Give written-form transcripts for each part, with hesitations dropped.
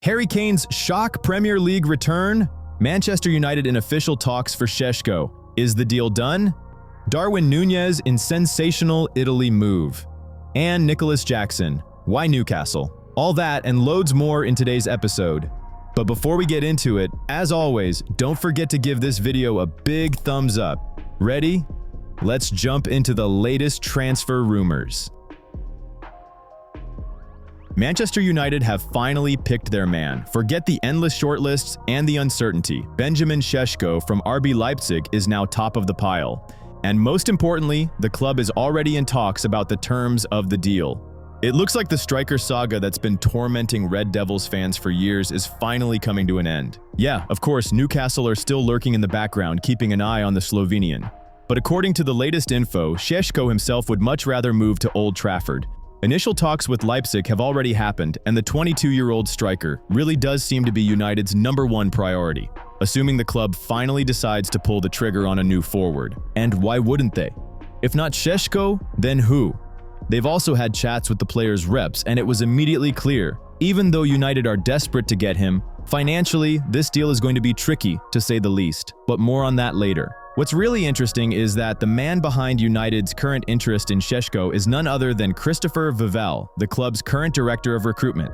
Harry Kane's shock Premier League return? Manchester United in official talks for Šeško. Is the deal done? Darwin Núñez in sensational Italy move. And Nicolas Jackson. Why Newcastle? All that and loads more in today's episode. But before we get into it, as always, don't forget to give this video a big thumbs up. Ready? Let's jump into the latest transfer rumors. Manchester United have finally picked their man. Forget the endless shortlists and the uncertainty. Benjamin Šeško from RB Leipzig is now top of the pile. And most importantly, the club is already in talks about the terms of the deal. It looks like the striker saga that's been tormenting Red Devils fans for years is finally coming to an end. Yeah, of course, Newcastle are still lurking in the background, keeping an eye on the Slovenian. But according to the latest info, Šeško himself would much rather move to Old Trafford. Initial talks with Leipzig have already happened, and the 22-year-old striker really does seem to be United's #1 priority, assuming the club finally decides to pull the trigger on a new forward. And why wouldn't they? If not Šeško, then who? They've also had chats with the player's reps, and it was immediately clear, even though United are desperate to get him, financially, this deal is going to be tricky, to say the least. But more on that later. What's really interesting is that the man behind United's current interest in Šeško is none other than Christopher Vivell, the club's current director of recruitment.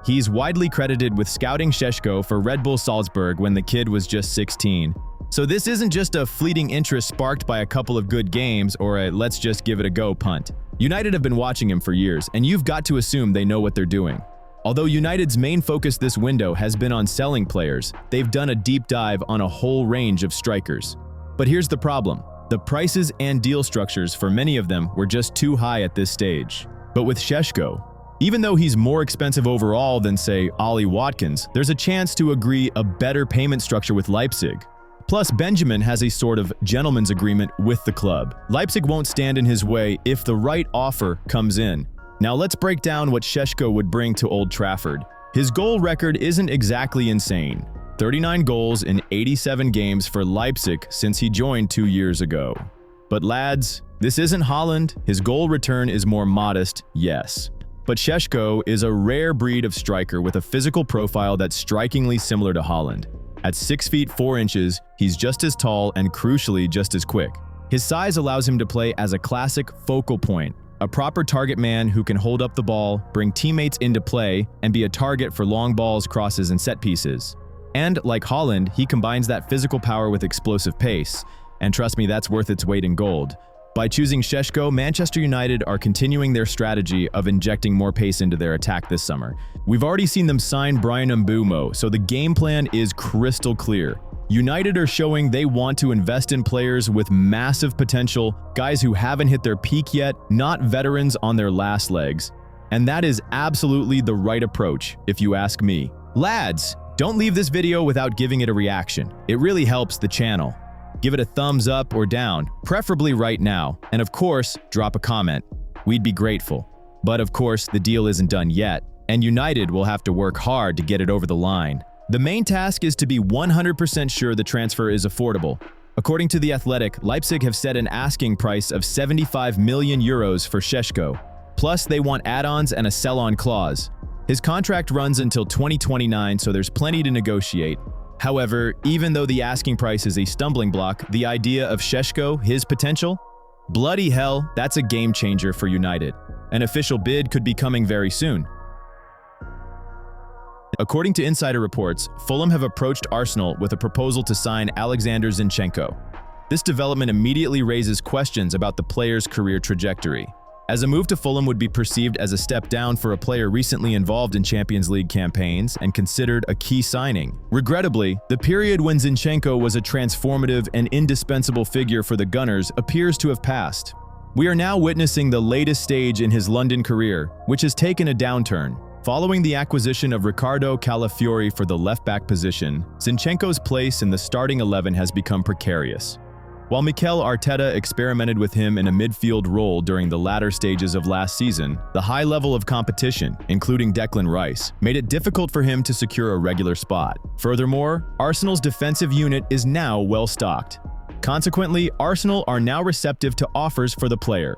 He's widely credited with scouting Šeško for Red Bull Salzburg when the kid was just 16. So this isn't just a fleeting interest sparked by a couple of good games or a let's just give it a go punt. United have been watching him for years, and you've got to assume they know what they're doing. Although United's main focus this window has been on selling players, they've done a deep dive on a whole range of strikers. But here's the problem. The prices and deal structures for many of them were just too high at this stage. But with Šeško, even though he's more expensive overall than, say, Ollie Watkins, there's a chance to agree a better payment structure with Leipzig. Plus, Benjamin has a sort of gentleman's agreement with the club. Leipzig won't stand in his way if the right offer comes in. Now let's break down what Šeško would bring to Old Trafford. His goal record isn't exactly insane. 39 goals in 87 games for Leipzig since he joined 2 years ago. But lads, this isn't Haaland. His goal return is more modest, yes. But Šeško is a rare breed of striker with a physical profile that's strikingly similar to Haaland. At 6 feet 4 inches, he's just as tall and crucially just as quick. His size allows him to play as a classic focal point, a proper target man who can hold up the ball, bring teammates into play, and be a target for long balls, crosses, and set pieces. And, like Haaland, he combines that physical power with explosive pace. And trust me, that's worth its weight in gold. By choosing Šeško, Manchester United are continuing their strategy of injecting more pace into their attack this summer. We've already seen them sign Bryan Mbeumo, so the game plan is crystal clear. United are showing they want to invest in players with massive potential, guys who haven't hit their peak yet, not veterans on their last legs. And that is absolutely the right approach, if you ask me. Lads, don't leave this video without giving it a reaction. It really helps the channel. Give it a thumbs up or down, preferably right now. And of course, drop a comment. We'd be grateful. But of course, the deal isn't done yet, and United will have to work hard to get it over the line. The main task is to be 100% sure the transfer is affordable. According to The Athletic, Leipzig have set an asking price of 75 million euros for Šeško. Plus, they want add-ons and a sell-on clause. His contract runs until 2029, so there's plenty to negotiate. However, even though the asking price is a stumbling block, the idea of Šeško, his potential? Bloody hell, that's a game changer for United. An official bid could be coming very soon. According to insider reports, Fulham have approached Arsenal with a proposal to sign Alexander Zinchenko. This development immediately raises questions about the player's career trajectory, as a move to Fulham would be perceived as a step down for a player recently involved in Champions League campaigns and considered a key signing. Regrettably, the period when Zinchenko was a transformative and indispensable figure for the Gunners appears to have passed. We are now witnessing the latest stage in his London career, which has taken a downturn. Following the acquisition of Ricardo Calafiori for the left-back position, Zinchenko's place in the starting 11 has become precarious. While Mikel Arteta experimented with him in a midfield role during the latter stages of last season, the high level of competition, including Declan Rice, made it difficult for him to secure a regular spot. Furthermore, Arsenal's defensive unit is now well stocked. Consequently, Arsenal are now receptive to offers for the player.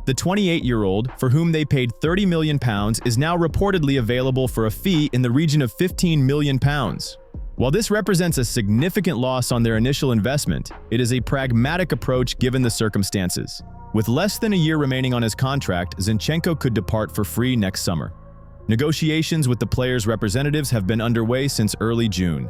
The 28-year-old, for whom they paid £30 million, is now reportedly available for a fee in the region of £15 million. While this represents a significant loss on their initial investment, it is a pragmatic approach given the circumstances. With less than a year remaining on his contract, ZINCHENKO could depart for free next summer. Negotiations with the player's representatives have been underway since early June.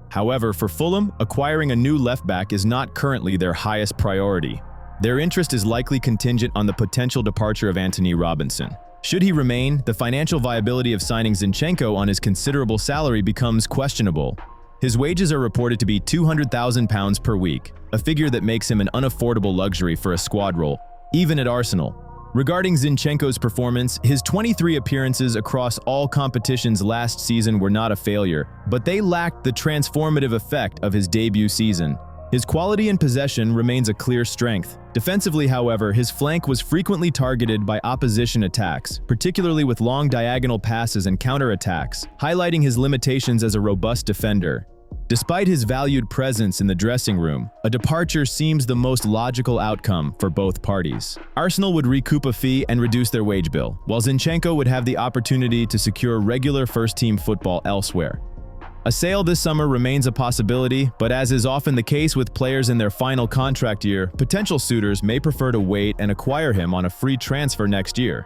However, for Fulham, acquiring a new left-back is not currently their highest priority. Their interest is likely contingent on the potential departure of Anthony Robinson. Should he remain, the financial viability of signing ZINCHENKO on his considerable salary becomes questionable. His wages are reported to be £200,000 per week, a figure that makes him an unaffordable luxury for a squad role, even at Arsenal. Regarding ZINCHENKO's performance, his 23 appearances across all competitions last season were not a failure, but they lacked the transformative effect of his debut season. His quality in possession remains a clear strength. Defensively, however, his flank was frequently targeted by opposition attacks, particularly with long diagonal passes and counterattacks, highlighting his limitations as a robust defender. Despite his valued presence in the dressing room, a departure seems the most logical outcome for both parties. Arsenal would recoup a fee and reduce their wage bill, while ZINCHENKO would have the opportunity to secure regular first-team football elsewhere. A sale this summer remains a possibility, but as is often the case with players in their final contract year, potential suitors may prefer to wait and acquire him on a free transfer next year.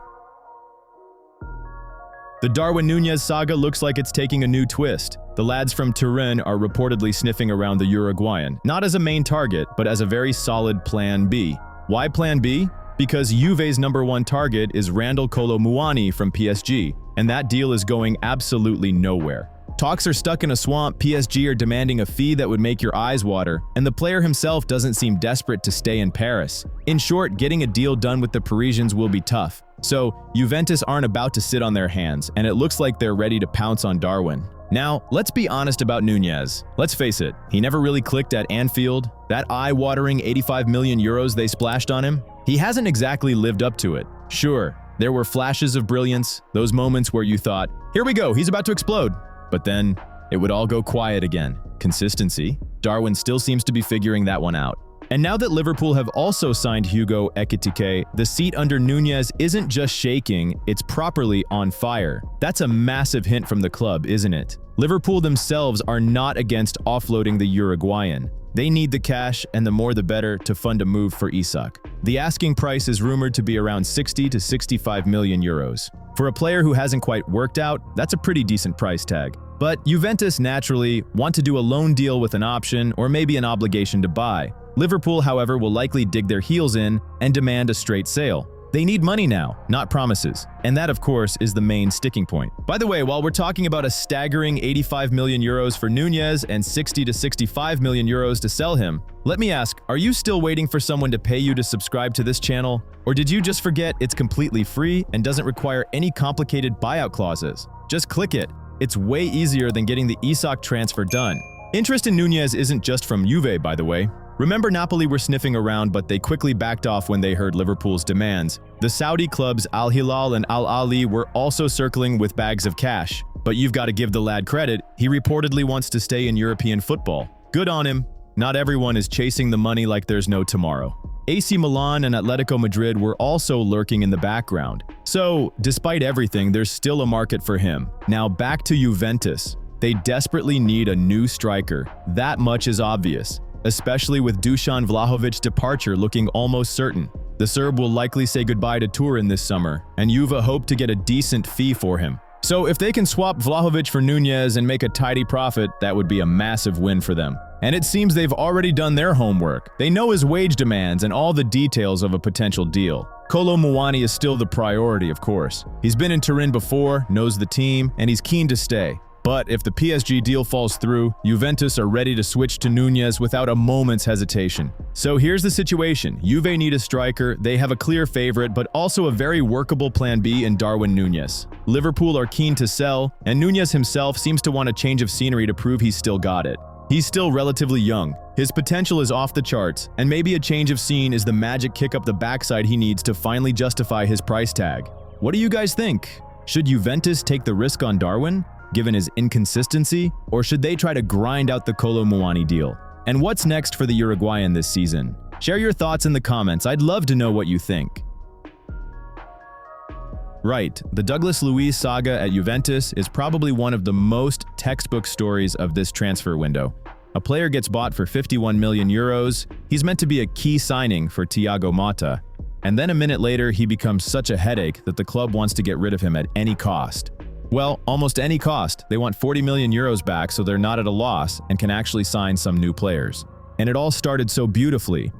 The Darwin Núñez saga looks like it's taking a new twist. The lads from Turin are reportedly sniffing around the Uruguayan, not as a main target, but as a very solid plan B. Why plan B? Because Juve's #1 target is Randal Kolo Muani from PSG, and that deal is going absolutely nowhere. Talks are stuck in a swamp, PSG are demanding a fee that would make your eyes water, and the player himself doesn't seem desperate to stay in Paris. In short, getting a deal done with the Parisians will be tough. So, Juventus aren't about to sit on their hands, and it looks like they're ready to pounce on Darwin. Now, let's be honest about Núñez. Let's face it, he never really clicked at Anfield. That eye-watering €85 million they splashed on him, he hasn't exactly lived up to it. Sure, there were flashes of brilliance, those moments where you thought, here we go, he's about to explode. But then, it would all go quiet again. Consistency? Darwin still seems to be figuring that one out. And now that Liverpool have also signed Hugo Ekitike, the seat under Núñez isn't just shaking, it's properly on fire. That's a massive hint from the club, isn't it? Liverpool themselves are not against offloading the Uruguayan. They need the cash, and the more the better, to fund a move for Isak. The asking price is rumored to be around 60 to 65 million euros. For a player who hasn't quite worked out, that's a pretty decent price tag. But Juventus naturally want to do a loan deal with an option or maybe an obligation to buy. Liverpool, however, will likely dig their heels in and demand a straight sale. They need money now, not promises. And that, of course, is the main sticking point. By the way, while we're talking about a staggering 85 million euros for Núñez and 60 to 65 million euros to sell him, let me ask, are you still waiting for someone to pay you to subscribe to this channel? Or did you just forget it's completely free and doesn't require any complicated buyout clauses? Just click it. It's way easier than getting the Isak transfer done. Interest in Núñez isn't just from Juve, by the way. Remember, Napoli were sniffing around, but they quickly backed off when they heard Liverpool's demands. The Saudi clubs Al Hilal and Al Ahly were also circling with bags of cash. But you've got to give the lad credit, he reportedly wants to stay in European football. Good on him. Not everyone is chasing the money like there's no tomorrow. AC Milan and Atletico Madrid were also lurking in the background. So, despite everything, there's still a market for him. Now back to Juventus. They desperately need a new striker. That much is obvious, especially with Dusan Vlahovic's departure looking almost certain. The Serb will likely say goodbye to Turin this summer, and Juve hope to get a decent fee for him. So if they can swap Vlahovic for Núñez and make a tidy profit, that would be a massive win for them. And it seems they've already done their homework. They know his wage demands and all the details of a potential deal. Kolo Muani is still the priority, of course. He's been in Turin before, knows the team, and he's keen to stay. But if the PSG deal falls through, Juventus are ready to switch to Núñez without a moment's hesitation. So here's the situation. Juve need a striker, they have a clear favorite, but also a very workable plan B in Darwin Núñez. Liverpool are keen to sell, and Núñez himself seems to want a change of scenery to prove he's still got it. He's still relatively young, his potential is off the charts, and maybe a change of scene is the magic kick up the backside he needs to finally justify his price tag. What do you guys think? Should Juventus take the risk on Darwin, given his inconsistency, or should they try to grind out the Kolo Muani deal? And what's next for the Uruguayan this season? Share your thoughts in the comments, I'd love to know what you think. Right, the Douglas Luiz saga at Juventus is probably one of the most textbook stories of this transfer window. A player gets bought for 51 million euros, he's meant to be a key signing for Thiago Motta, and then a minute later he becomes such a headache that the club wants to get rid of him at any cost. Well, almost any cost. They want 40 million euros back so they're not at a loss and can actually sign some new players. And it all started so beautifully.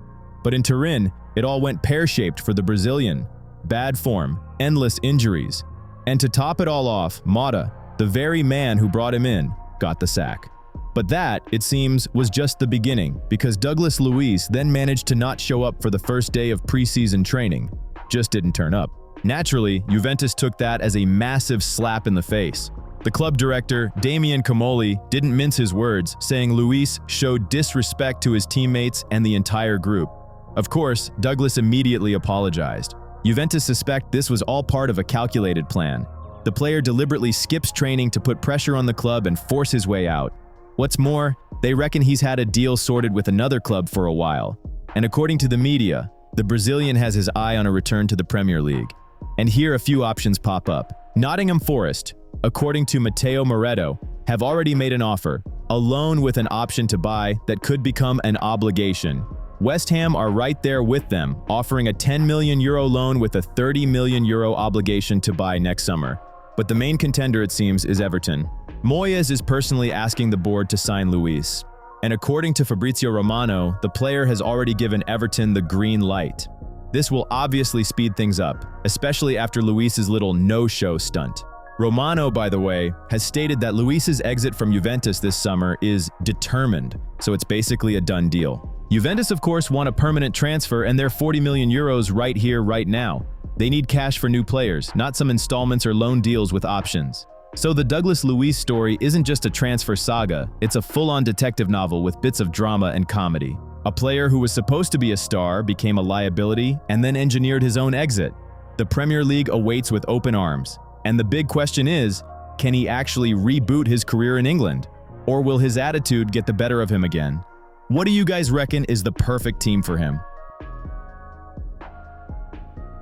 But in Turin, it all went pear-shaped for the Brazilian. Bad form, endless injuries. And to top it all off, Motta, the very man who brought him in, got the sack. But that, it seems, was just the beginning, because Douglas Luiz then managed to not show up for the first day of preseason training. Just didn't turn up. Naturally, Juventus took that as a massive slap in the face. The club director, Damian Comoli, didn't mince his words, saying Luiz showed disrespect to his teammates and the entire group. Of course, Douglas immediately apologized. Juventus suspect this was all part of a calculated plan. The player deliberately skips training to put pressure on the club and force his way out. What's more, they reckon he's had a deal sorted with another club for a while. And according to the media, the Brazilian has his eye on a return to the Premier League. And here a few options pop up. Nottingham Forest, according to Matteo Moretto, have already made an offer, a loan with an option to buy that could become an obligation. West Ham are right there with them, offering a 10 million euro loan with a 30 million euro obligation to buy next summer. But the main contender, it seems, is Everton. Núñez is personally asking the board to sign Luiz. And according to Fabrizio Romano, the player has already given Everton the green light. This will obviously speed things up, especially after Luiz's little no-show stunt. Romano, by the way, has stated that Luiz's exit from Juventus this summer is determined, so it's basically a done deal. Juventus, of course, want a permanent transfer and they're 40 million euros right here, right now. They need cash for new players, not some installments or loan deals with options. So the Douglas Luiz story isn't just a transfer saga, it's a full-on detective novel with bits of drama and comedy. A player who was supposed to be a star became a liability and then engineered his own exit. The Premier League awaits with open arms. And the big question is, can he actually reboot his career in England? Or will his attitude get the better of him again? What do you guys reckon is the perfect team for him?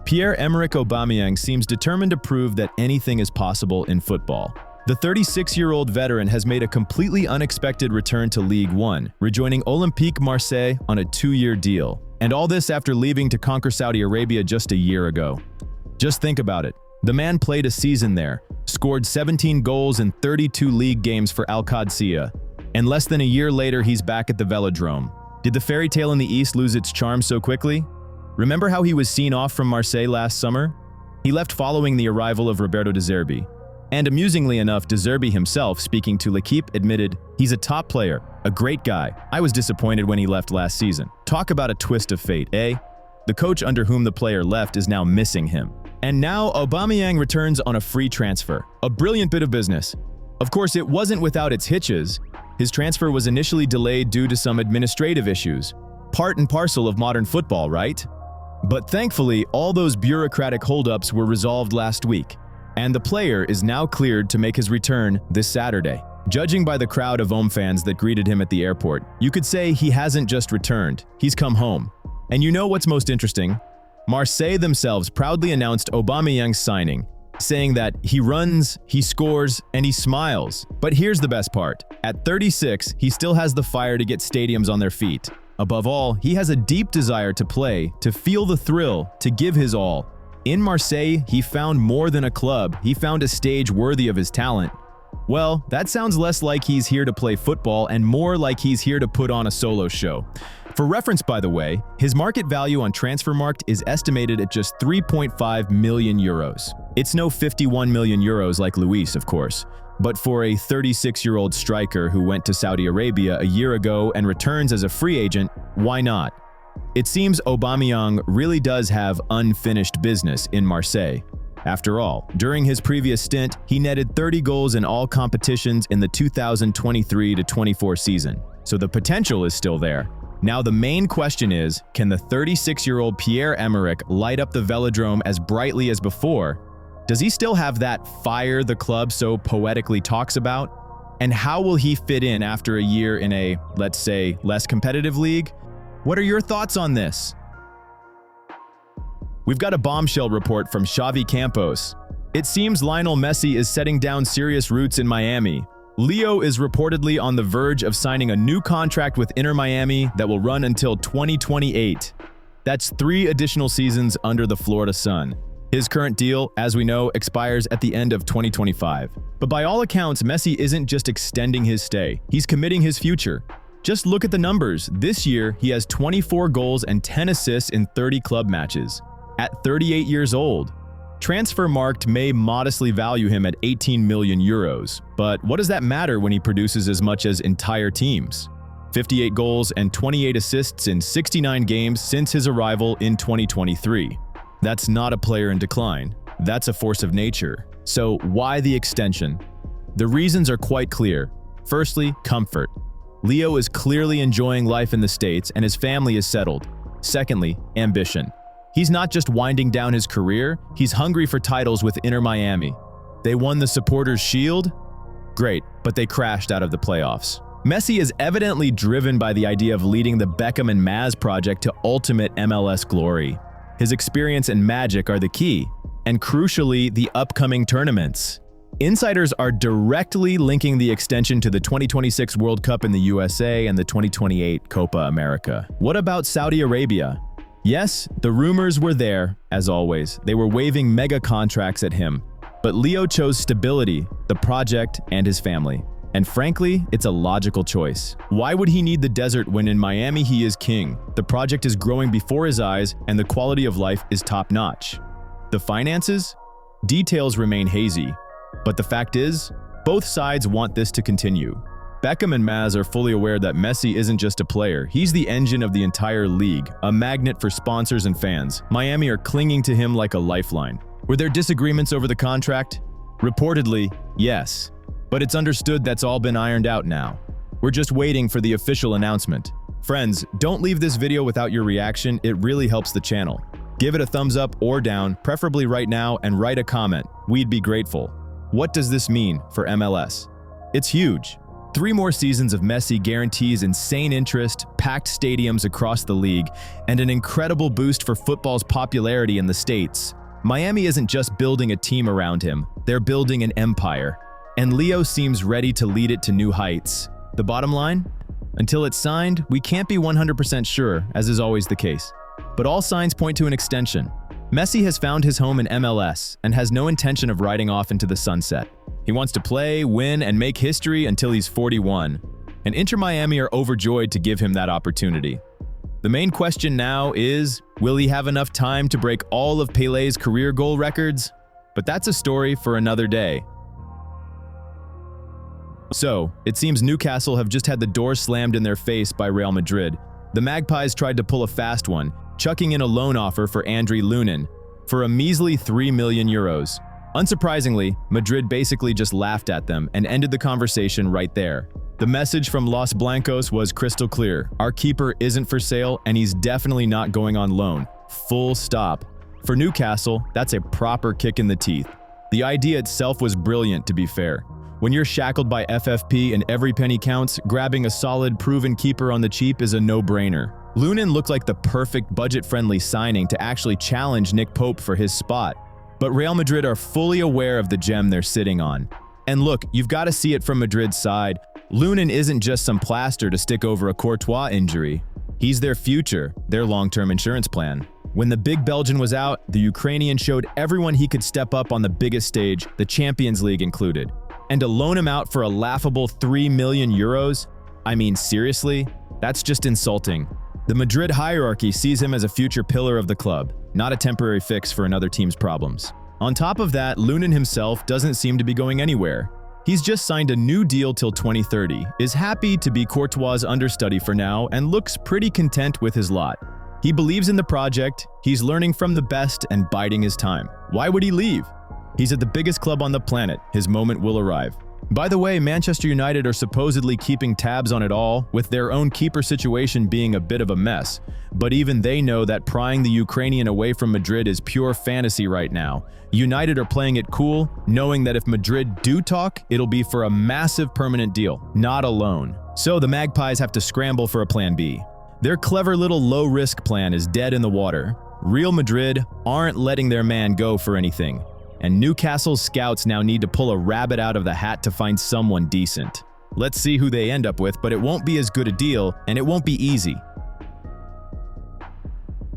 Pierre-Emerick Aubameyang seems determined to prove that anything is possible in football. The 36-year-old veteran has made a completely unexpected return to Ligue 1, rejoining Olympique Marseille on a 2-year deal. And all this after leaving to conquer Saudi Arabia just a year ago. Just think about it. The man played a season there, scored 17 goals in 32 league games for Al Qadsiya, and less than a year later he's back at the Velodrome. Did the fairy tale in the East lose its charm so quickly? Remember how he was seen off from Marseille last summer? He left following the arrival of Roberto De Zerbi. And amusingly enough, De Zerbi himself, speaking to L'Équipe, admitted, "He's a top player, a great guy. I was disappointed when he left last season." Talk about a twist of fate, eh? The coach under whom the player left is now missing him. And now Aubameyang returns on a free transfer. A brilliant bit of business. Of course, it wasn't without its hitches. His transfer was initially delayed due to some administrative issues. Part and parcel of modern football, right? But thankfully, all those bureaucratic holdups were resolved last week, and the player is now cleared to make his return this Saturday. Judging by the crowd of OM fans that greeted him at the airport, you could say he hasn't just returned, he's come home. And you know what's most interesting? Marseille themselves proudly announced Aubameyang's signing, saying that he runs, he scores, and he smiles. But here's the best part. At 36, he still has the fire to get stadiums on their feet. Above all, he has a deep desire to play, to feel the thrill, to give his all. In Marseille, he found more than a club, he found a stage worthy of his talent. Well, that sounds less like he's here to play football and more like he's here to put on a solo show. For reference, by the way, his market value on Transfermarkt is estimated at just 3.5 million euros. It's no 51 million euros like Luiz, of course. But for a 36-year-old striker who went to Saudi Arabia a year ago and returns as a free agent, why not? It seems Aubameyang really does have unfinished business in Marseille. After all, during his previous stint, he netted 30 goals in all competitions in the 2023-24 season, so the potential is still there. Now the main question is, can the 36-year-old Pierre-Emerick light up the Velodrome as brightly as before? Does he still have that fire the club so poetically talks about? And how will he fit in after a year in a, let's say, less competitive league? What are your thoughts on this? We've got a bombshell report from Xavi Campos. It seems Lionel Messi is setting down serious roots in Miami. Leo is reportedly on the verge of signing a new contract with Inter Miami that will run until 2028. That's 3 additional seasons under the Florida sun. His current deal, as we know, expires at the end of 2025. But by all accounts, Messi isn't just extending his stay, he's committing his future. Just look at the numbers. This year, he has 24 goals and 10 assists in 30 club matches. At 38 years old, Transfermarkt may modestly value him at 18 million euros, but what does that matter when he produces as much as entire teams? 58 goals and 28 assists in 69 games since his arrival in 2023. That's not a player in decline. That's a force of nature. So why the extension? The reasons are quite clear. Firstly, comfort. Leo is clearly enjoying life in the States and his family is settled. Secondly, ambition. He's not just winding down his career, he's hungry for titles with Inter Miami. They won the Supporters' Shield? Great, but they crashed out of the playoffs. Messi is evidently driven by the idea of leading the Beckham and Maz project to ultimate MLS glory. His experience and magic are the key, and crucially, the upcoming tournaments. Insiders are directly linking the extension to the 2026 World Cup in the USA and the 2028 Copa America. What about Saudi Arabia? Yes, the rumors were there, as always. They were waving mega contracts at him. But Leo chose stability, the project, and his family. And frankly, it's a logical choice. Why would he need the desert when in Miami he is king? The project is growing before his eyes, and the quality of life is top-notch. The finances? Details remain hazy. But the fact is, both sides want this to continue. Beckham and Maz are fully aware that Messi isn't just a player, he's the engine of the entire league, a magnet for sponsors and fans. Miami are clinging to him like a lifeline. Were there disagreements over the contract? Reportedly, yes. But it's understood that's all been ironed out now. We're just waiting for the official announcement. Friends, don't leave this video without your reaction, it really helps the channel. Give it a thumbs up or down, preferably right now, and write a comment. We'd be grateful. What does this mean for MLS? It's huge. 3 more seasons of Messi guarantees insane interest, packed stadiums across the league, and an incredible boost for football's popularity in the States. Miami isn't just building a team around him, they're building an empire. And Leo seems ready to lead it to new heights. The bottom line? Until it's signed, we can't be 100% sure, as is always the case. But all signs point to an extension. Messi has found his home in MLS and has no intention of riding off into the sunset. He wants to play, win, and make history until he's 41. And Inter Miami are overjoyed to give him that opportunity. The main question now is, will he have enough time to break all of Pelé's career goal records? But that's a story for another day. So, it seems Newcastle have just had the door slammed in their face by Real Madrid. The Magpies tried to pull a fast one, chucking in a loan offer for Andriy Lunin for a measly 3 million euros. Unsurprisingly, Madrid basically just laughed at them and ended the conversation right there. The message from Los Blancos was crystal clear. Our keeper isn't for sale and he's definitely not going on loan. Full stop. For Newcastle, that's a proper kick in the teeth. The idea itself was brilliant, to be fair. When you're shackled by FFP and every penny counts, grabbing a solid, proven keeper on the cheap is a no-brainer. Lunin looked like the perfect budget-friendly signing to actually challenge Nick Pope for his spot. But Real Madrid are fully aware of the gem they're sitting on. And look, you've got to see it from Madrid's side. Lunin isn't just some plaster to stick over a Courtois injury. He's their future, their long-term insurance plan. When the big Belgian was out, the Ukrainian showed everyone he could step up on the biggest stage, the Champions League included. And to loan him out for a laughable 3 million euros? I mean, seriously? That's just insulting. The Madrid hierarchy sees him as a future pillar of the club, not a temporary fix for another team's problems. On top of that, Lunin himself doesn't seem to be going anywhere. He's just signed a new deal till 2030, is happy to be Courtois' understudy for now, and looks pretty content with his lot. He believes in the project, he's learning from the best and biding his time. Why would he leave? He's at the biggest club on the planet, his moment will arrive. By the way, Manchester United are supposedly keeping tabs on it all, with their own keeper situation being a bit of a mess. But even they know that prying the Ukrainian away from Madrid is pure fantasy right now. United are playing it cool, knowing that if Madrid do talk, it'll be for a massive permanent deal, not a loan. So the Magpies have to scramble for a plan B. Their clever little low-risk plan is dead in the water. Real Madrid aren't letting their man go for anything. and Newcastle's scouts now need to pull a rabbit out of the hat to find someone decent. Let's see who they end up with, but it won't be as good a deal, and it won't be easy.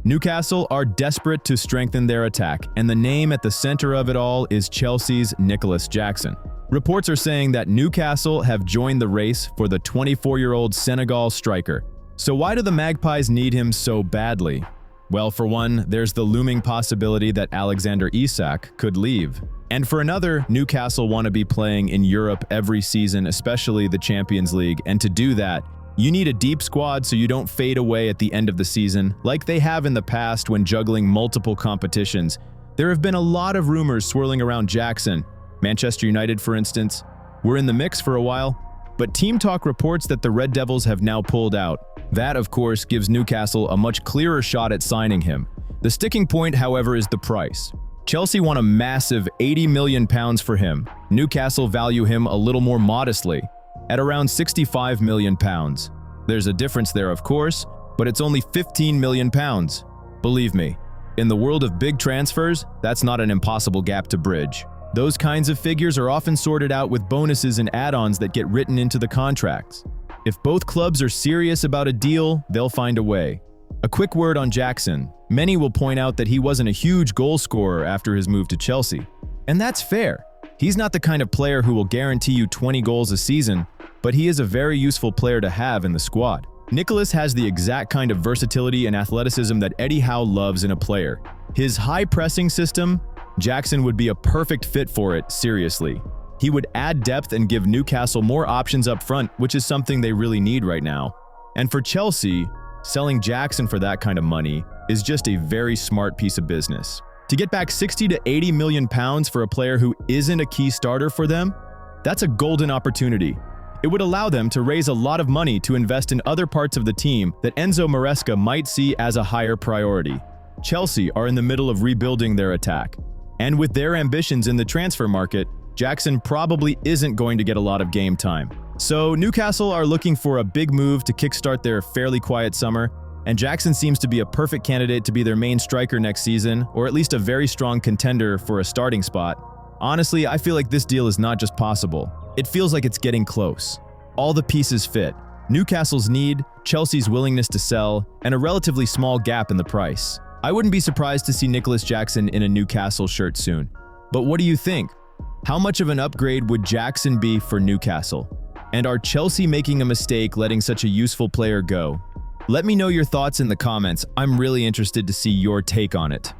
Newcastle are desperate to strengthen their attack, and the name at the center of it all is Chelsea's Nicolas Jackson. Reports are saying that Newcastle have joined the race for the 24-year-old Senegal striker. So why do the Magpies need him so badly? Well, for one, there's the looming possibility that Alexander Isak could leave. And for another, Newcastle want to be playing in Europe every season, especially the Champions League, and to do that, you need a deep squad so you don't fade away at the end of the season, like they have in the past when juggling multiple competitions. There have been a lot of rumors swirling around Jackson. Manchester United, for instance, were in the mix for a while, but Team Talk reports that the Red Devils have now pulled out. That, of course, gives Newcastle a much clearer shot at signing him. The sticking point, however, is the price. Chelsea want a massive £80 million for him. Newcastle value him a little more modestly, at around £65 million. There's a difference there, of course, but it's only £15 million. Believe me, in the world of big transfers, that's not an impossible gap to bridge. Those kinds of figures are often sorted out with bonuses and add-ons that get written into the contracts. If both clubs are serious about a deal, they'll find a way. A quick word on Jackson. Many will point out that he wasn't a huge goal scorer after his move to Chelsea. And that's fair. He's not the kind of player who will guarantee you 20 goals a season, but he is a very useful player to have in the squad. Nicolas has the exact kind of versatility and athleticism that Eddie Howe loves in a player. His high pressing system, Jackson would be a perfect fit for it, seriously. He would add depth and give Newcastle more options up front, which is something they really need right now. And for Chelsea, selling Jackson for that kind of money is just a very smart piece of business. To get back £60 to £80 million for a player who isn't a key starter for them, that's a golden opportunity. It would allow them to raise a lot of money to invest in other parts of the team that Enzo Maresca might see as a higher priority. Chelsea are in the middle of rebuilding their attack. And with their ambitions in the transfer market, Jackson probably isn't going to get a lot of game time. So Newcastle are looking for a big move to kickstart their fairly quiet summer, and Jackson seems to be a perfect candidate to be their main striker next season, or at least a very strong contender for a starting spot. Honestly, I feel like this deal is not just possible. It feels like it's getting close. All the pieces fit. Newcastle's need, Chelsea's willingness to sell, and a relatively small gap in the price. I wouldn't be surprised to see Nicolas Jackson in a Newcastle shirt soon. But what do you think? How much of an upgrade would Jackson be for Newcastle? And are Chelsea making a mistake letting such a useful player go? Let me know your thoughts in the comments. I'm really interested to see your take on it.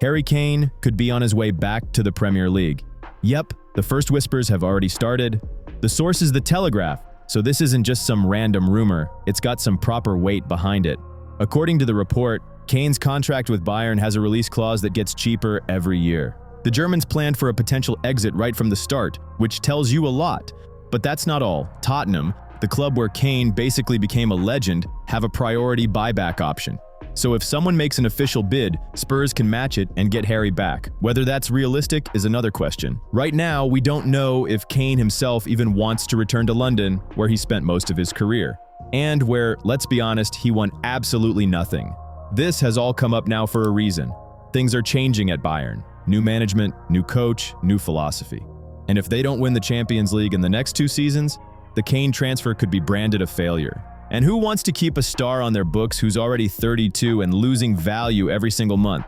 Harry Kane could be on his way back to the Premier League. Yep, the first whispers have already started. The source is The Telegraph, so this isn't just some random rumor. It's got some proper weight behind it. According to the report, Kane's contract with Bayern has a release clause that gets cheaper every year. The Germans planned for a potential exit right from the start, which tells you a lot. But that's not all. Tottenham, the club where Kane basically became a legend, have a priority buyback option. So if someone makes an official bid, Spurs can match it and get Harry back. Whether that's realistic is another question. Right now, we don't know if Kane himself even wants to return to London, where he spent most of his career. And where, let's be honest, he won absolutely nothing. This has all come up now for a reason. Things are changing at Bayern. New management, new coach, new philosophy. And if they don't win the Champions League in the next 2 seasons, the Kane transfer could be branded a failure. And who wants to keep a star on their books who's already 32 and losing value every single month?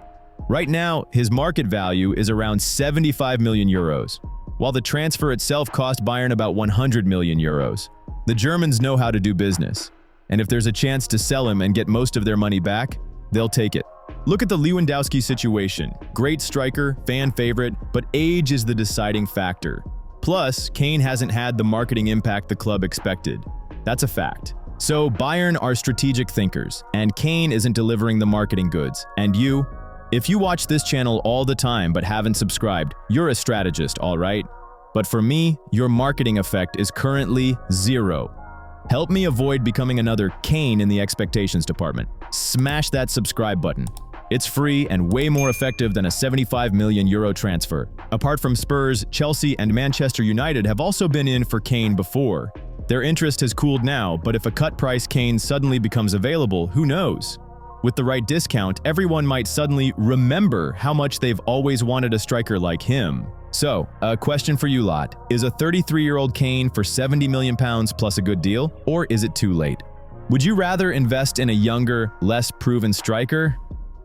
Right now, his market value is around 75 million euros, while the transfer itself cost Bayern about 100 million euros. The Germans know how to do business, and if there's a chance to sell him and get most of their money back, they'll take it. Look at the Lewandowski situation. Great striker, fan favorite, but age is the deciding factor. Plus, Kane hasn't had the marketing impact the club expected. That's a fact. So Bayern are strategic thinkers, and Kane isn't delivering the marketing goods. And you? If you watch this channel all the time but haven't subscribed, you're a strategist, all right? But for me, your marketing effect is currently 0. Help me avoid becoming another Kane in the expectations department. Smash that subscribe button. It's free and way more effective than a 75 million euro transfer. Apart from Spurs, Chelsea and Manchester United have also been in for Kane before. Their interest has cooled now, but if a cut price Kane suddenly becomes available, who knows? With the right discount, everyone might suddenly remember how much they've always wanted a striker like him. So, a question for you lot. Is a 33-year-old Kane for £70 million plus a good deal, or is it too late? Would you rather invest in a younger, less proven striker?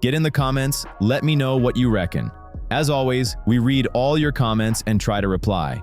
Get in the comments, let me know what you reckon. As always, we read all your comments and try to reply.